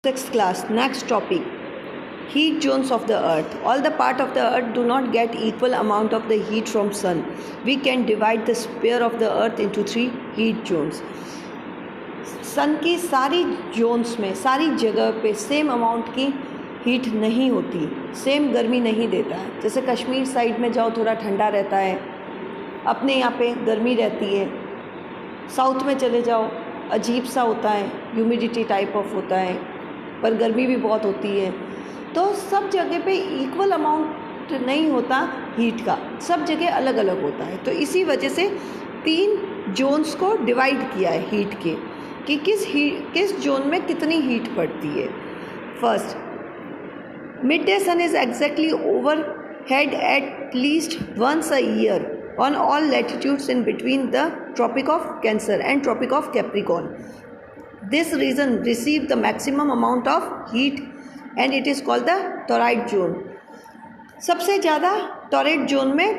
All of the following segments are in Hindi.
Sixth class, next topic, heat zones of the earth. All the part of the earth do not get equal amount of the heat from sun. We can divide the sphere of the earth into 3 heat zones. सन की सारी जोन्स में, सारी जगह पे सेम अमाउंट की हीट नहीं होती, सेम गर्मी नहीं देता है। जैसे कश्मीर साइड में जाओ थोड़ा ठंडा रहता है, अपने यहाँ पे गर्मी रहती है। साउथ में चले जाओ अजीब सा होता है, ह्यूमिडिटी टाइप ऑफ होता है, पर गर्मी भी बहुत होती है। तो सब जगह पे इक्वल अमाउंट नहीं होता हीट का, सब जगह अलग अलग होता है। तो इसी वजह से 3 जोन्स को डिवाइड किया है हीट के, कि किस जोन में कितनी हीट पड़ती है। First, midday sun is exactly overhead at least once a year on all latitudes in between the Tropic of Cancer and Tropic of Capricorn. This region receives the maximum amount of heat and it is called the torrid zone. सबसे ज़्यादा टॉरिड जोन में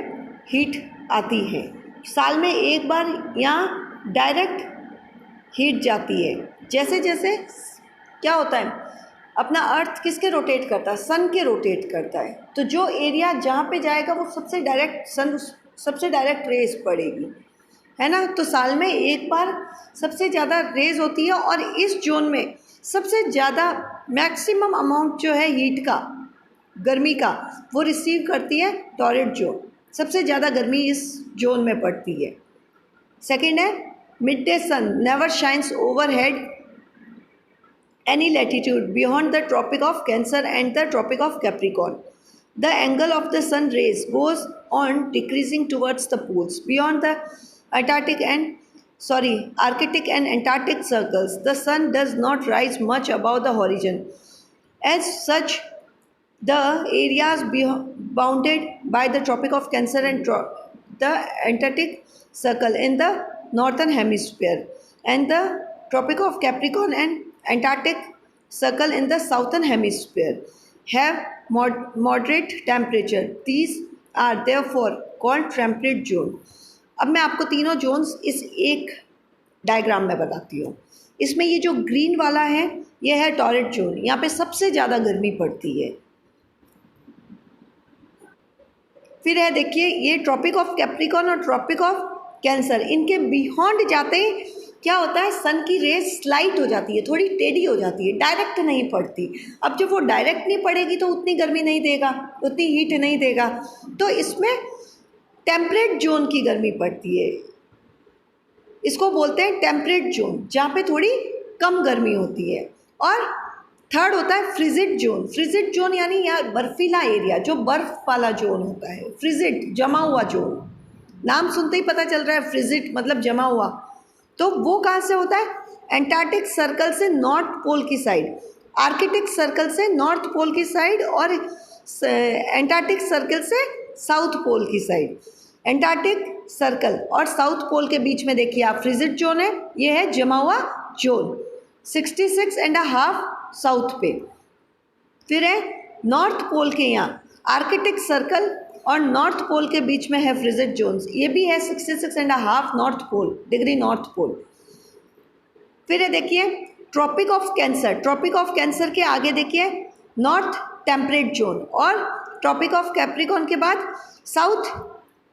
हीट आती है। साल में एक बार यहाँ डायरेक्ट हीट जाती है। जैसे जैसे क्या होता है, अपना अर्थ किसके रोटेट करता है? सन के रोटेट करता है। तो जो एरिया जहाँ पे जाएगा वो सबसे डायरेक्ट रेज पड़ेगी, है ना। तो साल में एक बार सबसे ज़्यादा रेज होती है और इस जोन में सबसे ज़्यादा मैक्सिमम अमाउंट जो है हीट का, गर्मी का, वो रिसीव करती है टॉरिड जोन। सबसे ज़्यादा गर्मी इस जोन में पड़ती है। सेकेंड है, midday sun never shines overhead any latitude beyond the Tropic of Cancer and the Tropic of Capricorn. The angle of the sun rays goes on decreasing towards the poles. Beyond the Arctic and Antarctic circles, the sun does not rise much above the horizon. As such, the areas bounded by the Tropic of Cancer and the Antarctic circle in the northern hemisphere and the Tropic of Capricorn and Antarctic circle in the southern hemisphere have moderate temperature. These are therefore called temperate zone. अब मैं आपको तीनों जोन्स इस एक डायग्राम में बताती हूँ। इसमें ये जो ग्रीन वाला है ये है टॉरिड जोन, यहाँ पे सबसे ज़्यादा गर्मी पड़ती है। फिर है देखिए ये ट्रॉपिक ऑफ कैप्रिकॉर्न और ट्रॉपिक ऑफ कैंसर, इनके बियॉन्ड जाते ही क्या होता है, सन की रेज स्लाइट हो जाती है, थोड़ी टेढ़ी हो जाती है, डायरेक्ट नहीं पड़ती। अब जब वो डायरेक्ट नहीं पड़ेगी तो उतनी गर्मी नहीं देगा, उतनी हीट नहीं देगा। तो इसमें टेम्परेट जोन की गर्मी पड़ती है, इसको बोलते हैं टेम्परेट जोन, जहाँ पे थोड़ी कम गर्मी होती है। और थर्ड होता है फ्रिजिड जोन। फ्रिजिड जोन यानी यहाँ बर्फीला एरिया, जो बर्फ वाला जोन होता है। फ्रिजिड जमा हुआ जोन, नाम सुनते ही पता चल रहा है फ्रिजिड मतलब जमा हुआ। तो वो कहाँ से होता है? एंटार्क्टिक सर्कल से नॉर्थ पोल की साइड, आर्कटिक सर्कल से नॉर्थ पोल की साइड और एंटार्क्टिक सर्कल से साउथ पोल की साइड। एंटार्क्टिक सर्कल और साउथ पोल के बीच में देखिए आप फ्रिजिड जोन है, ये है जमा हुआ जोन 66.5 साउथ पे। फिर है नॉर्थ पोल के यहाँ आर्कटिक सर्कल और नॉर्थ पोल के बीच में है फ्रिजिड जोन्स, ये भी है 66.5 north pole degree north pole. फिर है देखिए tropic of Cancer. Tropic of Cancer के आगे देखिए नॉर्थ टेम्परेट जोन और ट्रॉपिक ऑफ कैप्रिकॉर्न के बाद साउथ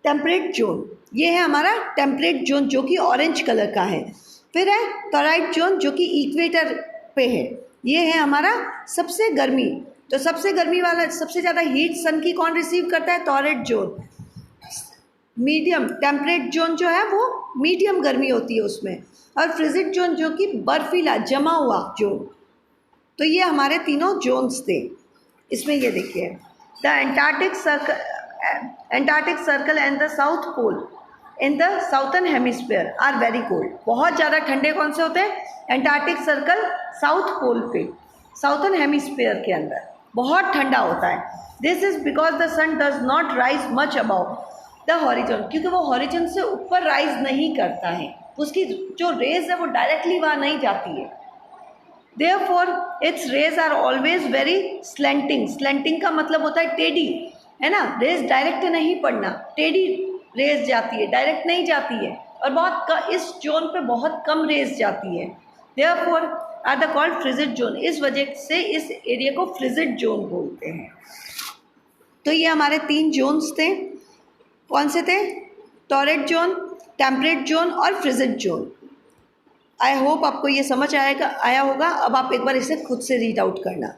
टेम्परेट जोन, ये है हमारा टेम्परेट जोन जो कि ऑरेंज कलर का है। फिर है टॉराइड जोन जो कि इक्वेटर पे है, ये है हमारा सबसे गर्मी। तो सबसे गर्मी वाला, सबसे ज़्यादा हीट सन की कौन रिसीव करता है? Torrid zone. Medium temperate zone जो है वो मीडियम गर्मी होती है उसमें, और फ्रिजिड जोन जो कि बर्फीला जमा हुआ जोन। तो ये हमारे तीनों जोन्स थे। इसमें ये देखिए the Antarctic circle and the south pole in the southern hemisphere are very cold. बहुत ज़्यादा ठंडे कौन से होते हैं? एंटार्क्टिक सर्कल साउथ पोल पे, साउथर्न हेमिस्फीयर के अंदर बहुत ठंडा होता है। This is because the sun does not rise much above the horizon, क्योंकि वो हॉरिजन से ऊपर राइज नहीं करता है, उसकी जो रेज है वो डायरेक्टली वहाँ नहीं जाती है। Therefore its rays are always very slanting. Slanting का मतलब होता है टेढ़ी, है ना। रेज डायरेक्ट नहीं पड़ना, टेढ़ी रेज जाती है, डायरेक्ट नहीं जाती है, और इस जोन पे बहुत कम रेज जाती है। Therefore are the called frigid zone. इस वजह से इस एरिया को फ्रिजिड जोन बोलते हैं। तो ये हमारे 3 जोन्स थे। कौन से थे? टॉरेट जोन, टेम्परेट जोन और फ्रिजिड जोन। आई होप आपको ये समझ आया होगा। अब आप एक बार इसे खुद से रीड आउट करना।